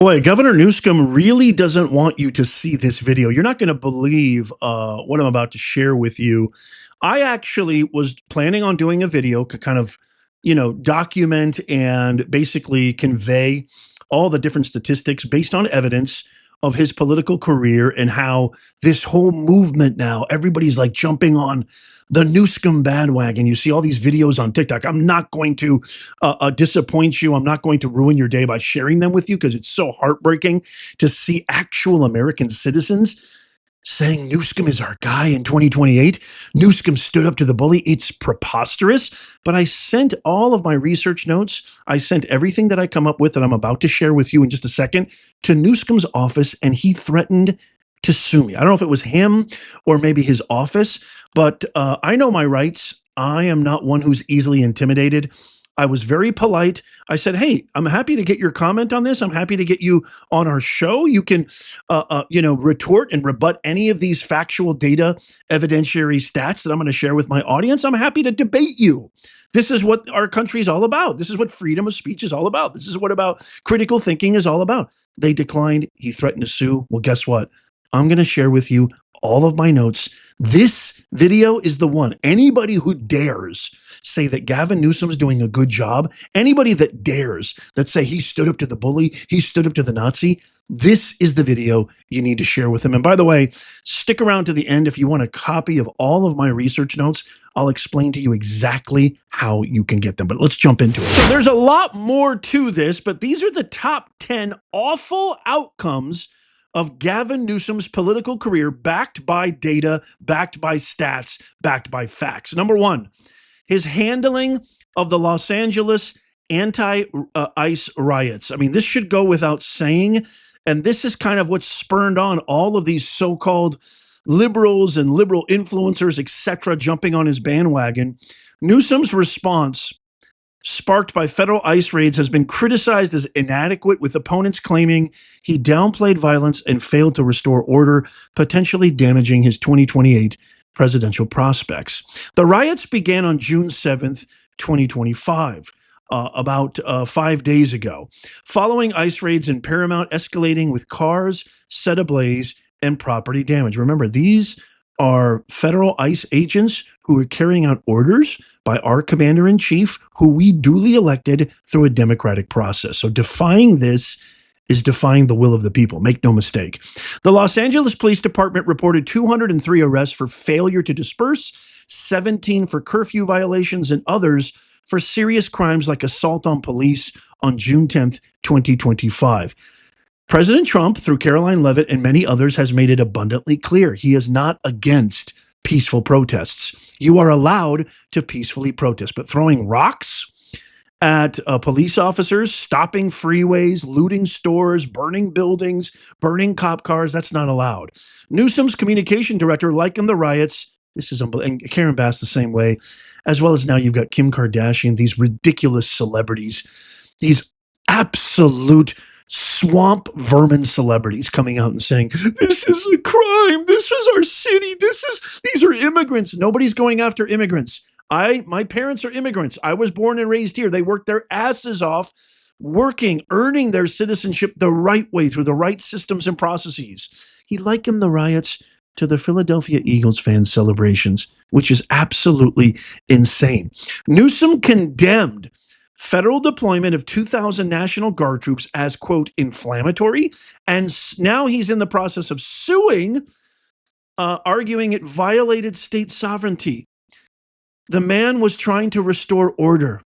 Boy, Governor Newsom really doesn't want you to see this video. You're not going to believe what I'm about to share with you. I actually was planning on doing a video to kind of, document and basically convey all the different statistics based on evidence of his political career and how this whole movement now, everybody's like jumping on the Newsom bandwagon. You see all these videos on TikTok. I'm not going to disappoint you. I'm not going to ruin your day by sharing them with you because it's so heartbreaking to see actual American citizens saying Newsom is our guy in 2028. Newsom stood up to the bully. It's preposterous. But I sent all of my research notes. I sent everything that I come up with that I'm about to share with you in just a second to Newsom's office, and he threatened to sue me. I don't know if it was him or maybe his office, but I know my rights. I am not one who's easily intimidated. I was very polite. I said, "Hey, I'm happy to get your comment on this. I'm happy to get you on our show. You can, retort and rebut any of these factual data, evidentiary stats that I'm going to share with my audience. I'm happy to debate you. This is what our country is all about. This is what freedom of speech is all about. This is what about critical thinking is all about." They declined. He threatened to sue. Well, guess what? I'm going to share with you all of my notes. This video is the one. Anybody who dares say that Gavin Newsom's doing a good job, anybody that dares that say he stood up to the bully, he stood up to the Nazi, this is the video you need to share with him. And by the way, stick around to the end if you want a copy of all of my research notes. I'll explain to you exactly how you can get them. But let's jump into it. So there's a lot more to this, but these are the top 10 awful outcomes of Gavin Newsom's political career, backed by data, backed by stats, backed by facts. Number one, his handling of the Los Angeles anti-ICE riots. I mean, this should go without saying, and this is kind of what spurred on all of these so-called liberals and liberal influencers, etc., jumping on his bandwagon. Newsom's response, sparked by federal ICE raids, has been criticized as inadequate, with opponents claiming he downplayed violence and failed to restore order, potentially damaging his 2028 presidential prospects. The riots began on June 7th, 2025, about 5 days ago, following ICE raids in Paramount, escalating with cars set ablaze and property damage. Remember, these are federal ICE agents who are carrying out orders by our commander-in-chief, who we duly elected through a democratic process. So defying this is defying the will of the people. Make no mistake. The Los Angeles Police Department reported 203 arrests for failure to disperse, 17 for curfew violations, and others for serious crimes like assault on police on June 10th, 2025. President Trump, through Caroline Leavitt and many others, has made it abundantly clear he is not against peaceful protests. You are allowed to peacefully protest, but throwing rocks at police officers, stopping freeways, looting stores, burning buildings, burning cop cars, that's not allowed. Newsom's communication director likened the riots, this is unbelievable, and Karen Bass the same way, as well as now you've got Kim Kardashian, these ridiculous celebrities, these absolute swamp vermin celebrities coming out and saying, this is a crime, this is our city, these are immigrants. Nobody's going after immigrants. My parents are immigrants. I was born and raised here. They worked their asses off working, earning their citizenship the right way through the right systems and processes. He likened the riots to the Philadelphia Eagles fan celebrations, which is absolutely insane. Newsom condemned federal deployment of 2,000 National Guard troops as, quote, inflammatory, and now he's in the process of suing, arguing it violated state sovereignty. The man was trying to restore order.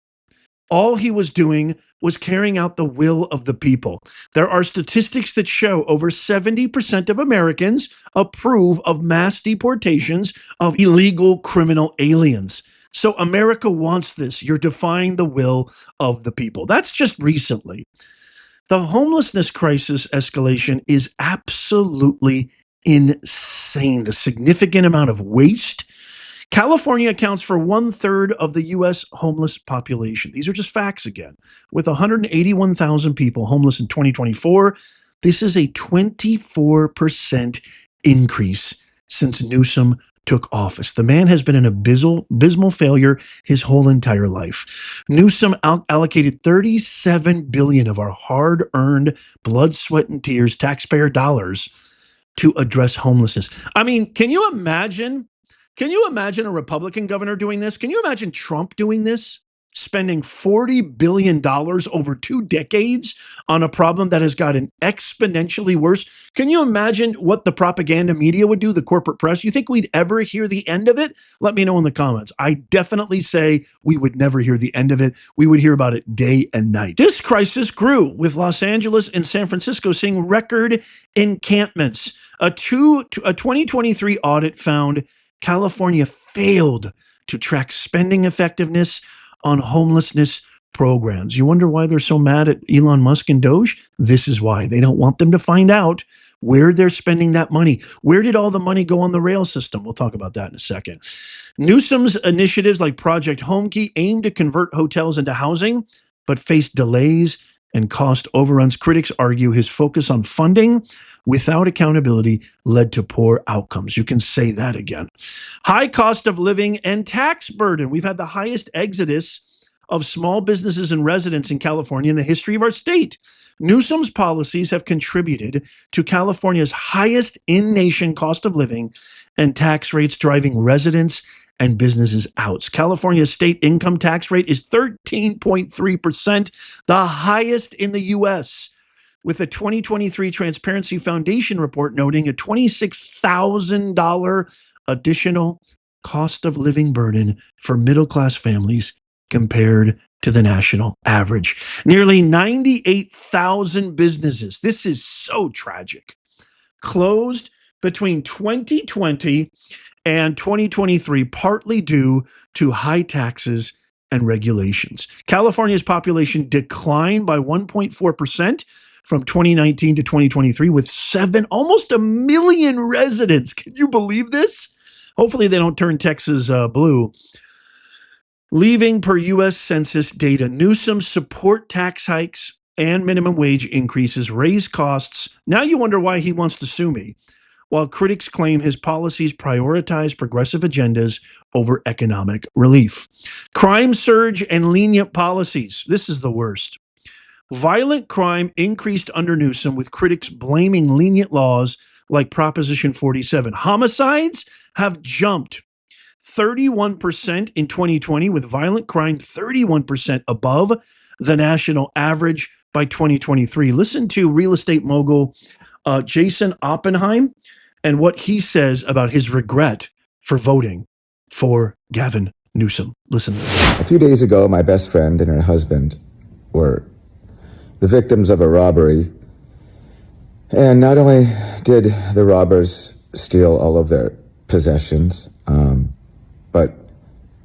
All he was doing was carrying out the will of the people. There are statistics that show over 70% of Americans approve of mass deportations of illegal criminal aliens. So America wants this. You're defying the will of the people. That's just recently. The homelessness crisis escalation is absolutely insane. The significant amount of waste. California accounts for 1/3 of the U.S. homeless population. These are just facts again. With 181,000 people homeless in 2024, this is a 24% increase since Newsom took office. The man has been an abysmal failure his whole entire life. Newsom allocated $37 billion of our hard-earned blood, sweat, and tears, taxpayer dollars, to address homelessness. I mean, can you imagine? Can you imagine a Republican governor doing this? Can you imagine Trump doing this? Spending $40 billion over 2 decades on a problem that has gotten exponentially worse. Can you imagine what the propaganda media would do, the corporate press? You think we'd ever hear the end of it? Let me know in the comments. I definitely say we would never hear the end of it. We would hear about it day and night. This crisis grew with Los Angeles and San Francisco seeing record encampments. A 2023 audit found California failed to track spending effectiveness on homelessness programs. You wonder why they're so mad at Elon Musk and Doge? This is why. They don't want them to find out where they're spending that money. Where did all the money go on the rail system? We'll talk about that in a second. Newsom's initiatives like Project Homekey aim to convert hotels into housing, but face delays and cost overruns. Critics argue his focus on funding without accountability led to poor outcomes. You can say that again. High cost of living and tax burden. We've had the highest exodus of small businesses and residents in California in the history of our state. Newsom's policies have contributed to California's highest in-nation cost of living and tax rates, driving residents and businesses out. California's state income tax rate is 13.3%, the highest in the U.S., with a 2023 Transparency Foundation report noting a $26,000 additional cost of living burden for middle-class families compared to the national average. Nearly 98,000 businesses, this is so tragic, closed between 2020 and 2023, partly due to high taxes and regulations. California's population declined by 1.4% from 2019 to 2023, with almost 1 million residents. Can you believe this? Hopefully they don't turn Texas blue. Leaving per U.S. Census data, Newsom's support tax hikes and minimum wage increases raise costs. Now you wonder why he wants to sue me, while critics claim his policies prioritize progressive agendas over economic relief. Crime surge and lenient policies. This is the worst. Violent crime increased under Newsom, with critics blaming lenient laws like Proposition 47. Homicides have jumped 31% in 2020, with violent crime 31% above the national average by 2023. Listen to real estate mogul Jason Oppenheim and what he says about his regret for voting for Gavin Newsom. Listen to this. A few days ago, my best friend and her husband were the victims of a robbery. And not only did the robbers steal all of their possessions, but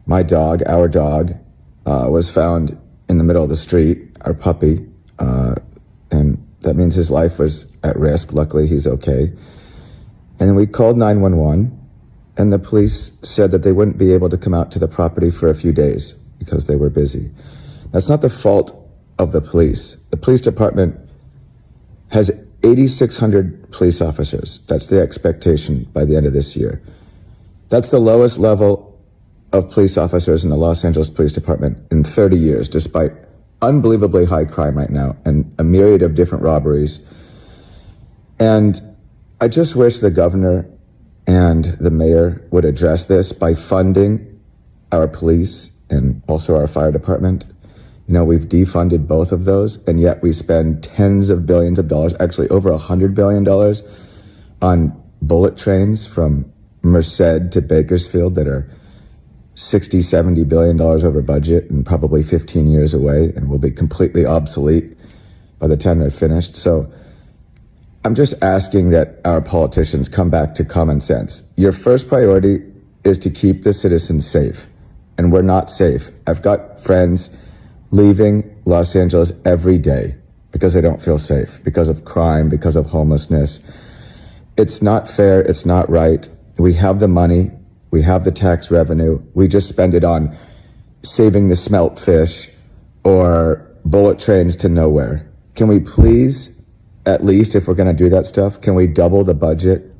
my dog, our dog, was found in the middle of the street, our puppy, and that means his life was at risk. Luckily, he's okay. And we called 911, and the police said that they wouldn't be able to come out to the property for a few days because they were busy. That's not the fault of the police. The police department has 8,600 police officers. That's the expectation by the end of this year. That's the lowest level of police officers in the Los Angeles Police Department in 30 years, despite unbelievably high crime right now and a myriad of different robberies. And I just wish the governor and the mayor would address this by funding our police and also our fire department. You know, we've defunded both of those, and yet we spend tens of billions of dollars, actually over $100 billion on bullet trains from Merced to Bakersfield that are $60, $70 billion over budget and probably 15 years away and will be completely obsolete by the time they're finished. So I'm just asking that our politicians come back to common sense. Your first priority is to keep the citizens safe, and we're not safe. I've got friends leaving Los Angeles every day because they don't feel safe, because of crime, because of homelessness. It's not fair. It's not right. We have the money. We have the tax revenue. We just spend it on saving the smelt fish or bullet trains to nowhere. Can we please, at least if we're going to do that stuff, can we double the budget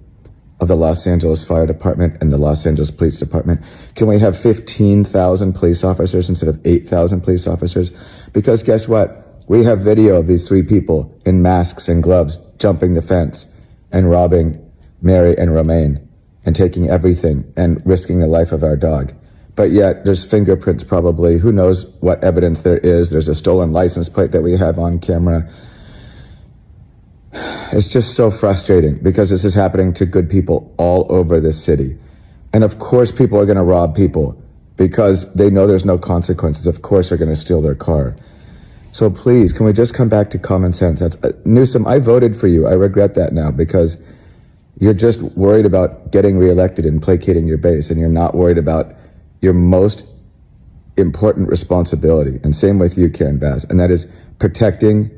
of the Los Angeles Fire Department and the Los Angeles Police Department? Can we have 15,000 police officers instead of 8,000 police officers? Because guess what? We have video of these 3 people in masks and gloves jumping the fence and robbing Mary and Romaine and taking everything and risking the life of our dog. But yet there's fingerprints probably. Who knows what evidence there is? There's a stolen license plate that we have on camera. It's just so frustrating because this is happening to good people all over this city. And of course people are going to rob people because they know there's no consequences. Of course they're going to steal their car. So please, can we just come back to common sense? Newsom, I voted for you. I regret that now because you're just worried about getting reelected and placating your base, and you're not worried about your most important responsibility. And same with you, Karen Bass, and that is protecting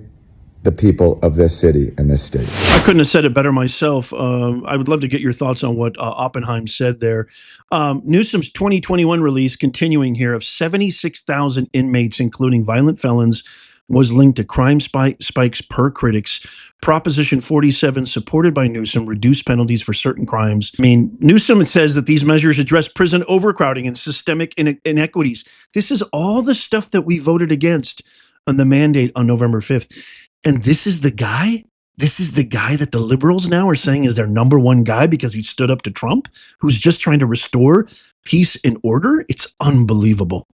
the people of this city and this state. I couldn't have said it better myself. I would love to get your thoughts on what Oppenheim said there. Newsom's 2021 release, continuing here, of 76,000 inmates, including violent felons, was linked to crime spikes per critics. Proposition 47, supported by Newsom, reduced penalties for certain crimes. I mean, Newsom says that these measures address prison overcrowding and systemic inequities. This is all the stuff that we voted against on the mandate on November 5th. And this is the guy? This is the guy that the liberals now are saying is their number one guy because he stood up to Trump, who's just trying to restore peace and order? It's unbelievable.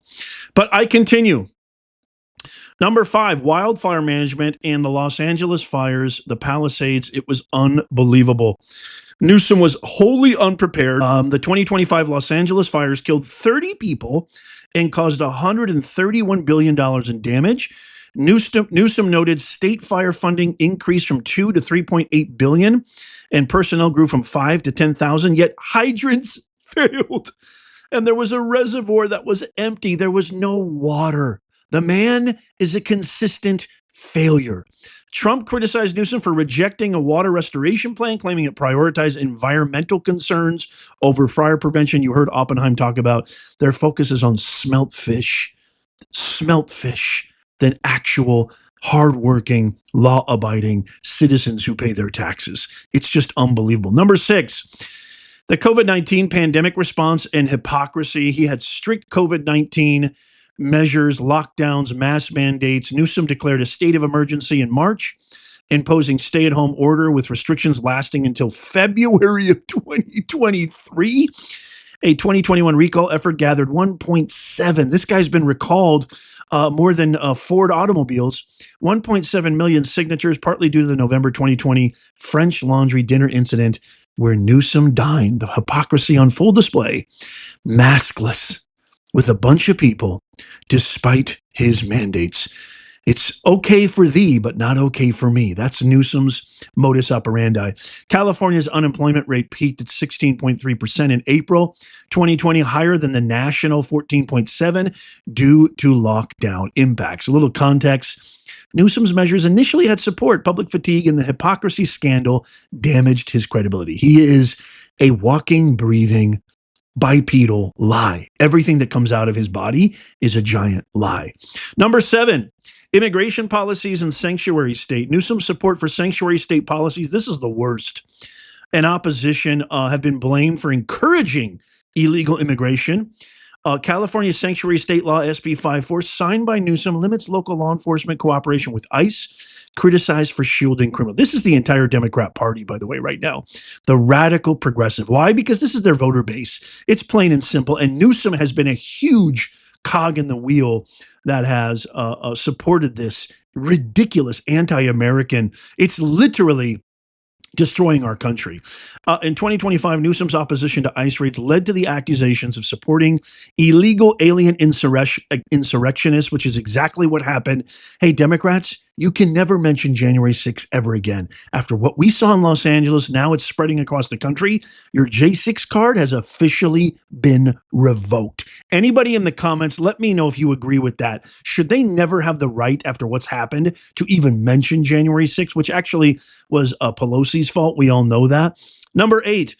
But I continue. Number 5, wildfire management and the Los Angeles fires, the Palisades. It was unbelievable. Newsom was wholly unprepared. The 2025 Los Angeles fires killed 30 people and caused $131 billion in damage. Newsom noted state fire funding increased from 2 to 3.8 billion, and personnel grew from 5 to 10,000. Yet hydrants failed, and there was a reservoir that was empty. There was no water. The man is a consistent failure. Trump criticized Newsom for rejecting a water restoration plan, claiming it prioritized environmental concerns over fire prevention. You heard Oppenheim talk about their focus is on smelt fish than actual hardworking, law-abiding citizens who pay their taxes. It's just unbelievable. Number 6, the COVID-19 pandemic response and hypocrisy. He had strict COVID-19 measures, lockdowns, mask mandates. Newsom declared a state of emergency in March, imposing stay-at-home order with restrictions lasting until February of 2023. A 2021 recall effort gathered 1.7. This guy's been recalled more than Ford automobiles. 1.7 million signatures, partly due to the November 2020 French Laundry dinner incident where Newsom dined. The hypocrisy on full display, maskless, with a bunch of people, despite his mandates. It's okay for thee, but not okay for me. That's Newsom's modus operandi. California's unemployment rate peaked at 16.3% in April 2020, higher than the national 14.7% due to lockdown impacts. A little context. Newsom's measures initially had support. Public fatigue and the hypocrisy scandal damaged his credibility. He is a walking, breathing bipedal lie. Everything that comes out of his body is a giant lie. Number 7, immigration policies and sanctuary state. Newsom's support for sanctuary state policies, this is the worst. And opposition have been blamed for encouraging illegal immigration. California's sanctuary state law, SB 54, signed by Newsom, limits local law enforcement cooperation with ICE, criticized for shielding criminals. This is the entire Democrat Party, by the way, right now. The radical progressive. Why? Because this is their voter base. It's plain and simple. And Newsom has been a huge cog in the wheel that has supported this ridiculous anti-American. It's literally destroying our country. In 2025, Newsom's opposition to ICE raids led to the accusations of supporting illegal alien insurrectionists, which is exactly what happened. Hey, Democrats, you can never mention January 6th ever again. After what we saw in Los Angeles, now it's spreading across the country. Your J6 card has officially been revoked. Anybody in the comments, let me know if you agree with that. Should they never have the right, after what's happened, to even mention January 6th, which actually was Pelosi's fault? We all know that. Number 8,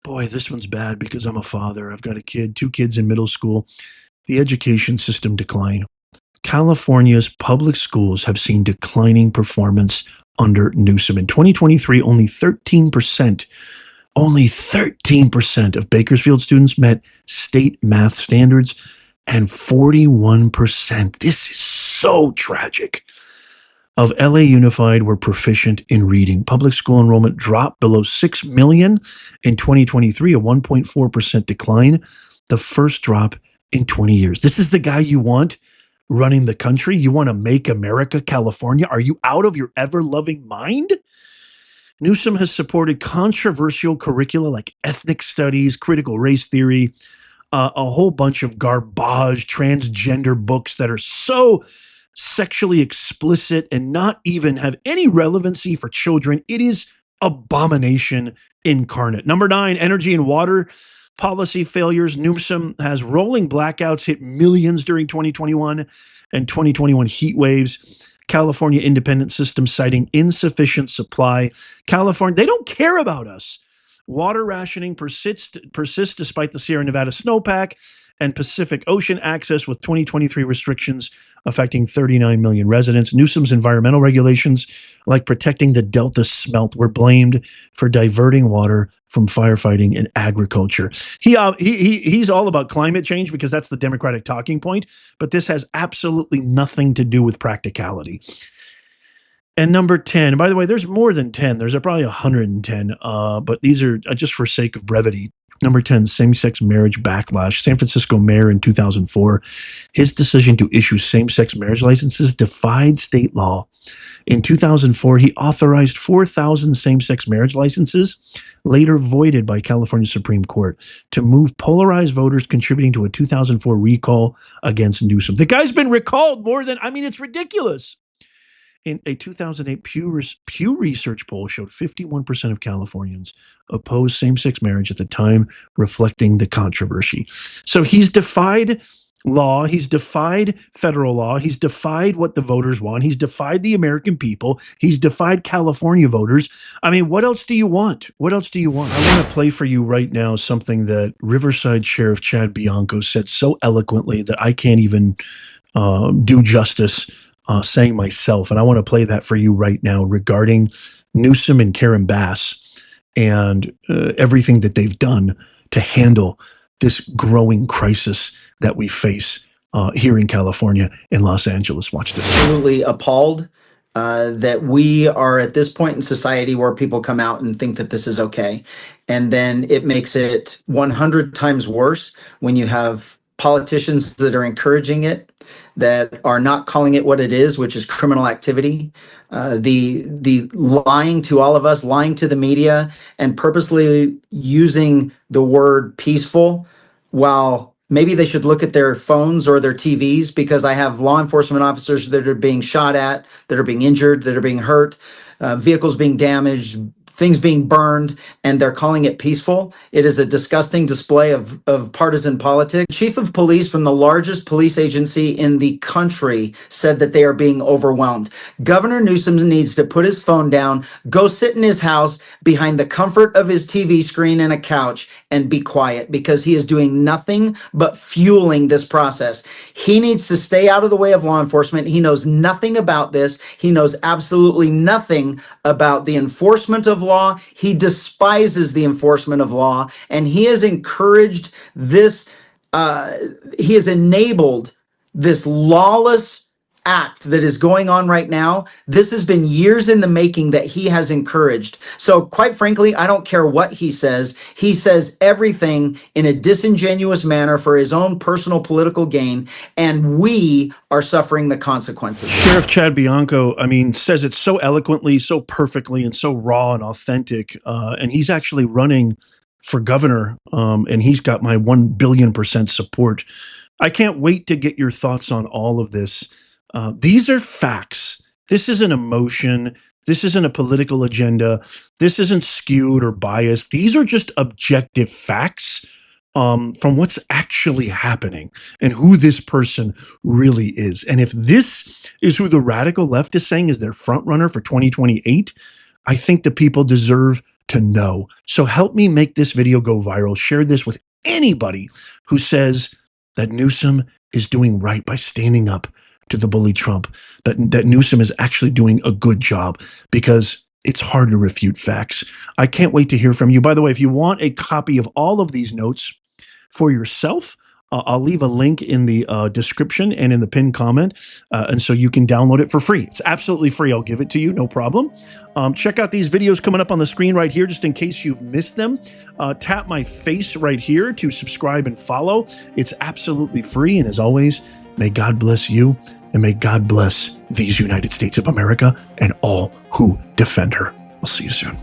boy, this one's bad because I'm a father. I've got a kid, 2 kids in middle school. The education system decline. California's public schools have seen declining performance under Newsom. In 2023, only 13% Only 13% of Bakersfield students met state math standards, and 41%, this is so tragic, of LA Unified were proficient in reading. Public school enrollment dropped below 6 million in 2023, a 1.4% decline, the first drop in 20 years. This is the guy you want running the country? You want to make America California? Are you out of your ever-loving mind? Newsom has supported controversial curricula like ethnic studies, critical race theory, a whole bunch of garbage, transgender books that are so sexually explicit and not even have any relevancy for children. It is abomination incarnate. Number 9, energy and water policy failures. Newsom has rolling blackouts hit millions during 2021 and 2021 heat waves. California independent system citing insufficient supply. California, they don't care about us. Water rationing persists despite the Sierra Nevada snowpack and Pacific Ocean access, with 2023 restrictions affecting 39 million residents. Newsom's environmental regulations, like protecting the Delta smelt, were blamed for diverting water from firefighting and agriculture. He's all about climate change because that's the Democratic talking point, but this has absolutely nothing to do with practicality. And number 10, by the way, there's more than 10. There's probably 110, but these are just for sake of brevity. Number 10, same-sex marriage backlash. San Francisco mayor in 2004, his decision to issue same-sex marriage licenses defied state law. In 2004, he authorized 4,000 same-sex marriage licenses, later voided by California Supreme Court, to move polarized voters, contributing to a 2004 recall against Newsom. The guy's been recalled more than, it's ridiculous. In a 2008 Pew Research poll showed 51% of Californians opposed same-sex marriage at the time, reflecting the controversy. So he's defied law. He's defied federal law. He's defied what the voters want. He's defied the American people. He's defied California voters. What else do you want? What else do you want? I want to play for you right now something that Riverside Sheriff Chad Bianco said so eloquently that I can't even do justice saying myself. And I want to play that for you right now regarding Newsom and Karen Bass and everything that they've done to handle this growing crisis that we face here in California and Los Angeles. Watch this. Absolutely appalled that we are at this point in society where people come out and think that this is okay. And then it makes it 100 times worse when you have politicians that are encouraging it, that are not calling it what it is, which is criminal activity. The lying to all of us, lying to the media, and purposely using the word peaceful, while maybe they should look at their phones or their TVs, because I have law enforcement officers that are being shot at, that are being injured, that are being hurt, vehicles being damaged, things being burned, and they're calling it peaceful. It is a disgusting display of partisan politics. Chief of police from the largest police agency in the country said that they are being overwhelmed. Governor Newsom needs to put his phone down, go sit in his house behind the comfort of his TV screen and a couch, and be quiet, because he is doing nothing but fueling this process. He needs to stay out of the way of law enforcement. He knows nothing about this. He knows absolutely nothing about the enforcement of law. He despises the enforcement of law, and he has encouraged this, he has enabled this lawless act that is going on right now. This has been years in the making that he has encouraged. So quite frankly, I don't care what he says. He says everything in a disingenuous manner for his own personal political gain, and we are suffering the consequences. Sheriff Chad Bianco, says it so eloquently, so perfectly, and so raw and authentic. And he's actually running for governor, and he's got my 1 billion% support. I can't wait to get your thoughts on all of this. These are facts. This isn't emotion. This isn't a political agenda. This isn't skewed or biased. These are just objective facts from what's actually happening and who this person really is. And if this is who the radical left is saying is their front runner for 2028, I think the people deserve to know. So help me make this video go viral. Share this with anybody who says that Newsom is doing right by standing up to the bully Trump, that Newsom is actually doing a good job, because It's hard to refute facts. I can't wait to hear from you. By the way, if you want a copy of all of these notes for yourself, I'll leave a link in the description and in the pinned comment, and so you can download it for free. It's absolutely free. I'll give it to you, no problem. Check out these videos coming up on the screen right here, just in case you've missed them. Tap my face right here to subscribe and follow. It's absolutely free, and as always, may God bless you, and may God bless these United States of America and all who defend her. I'll see you soon.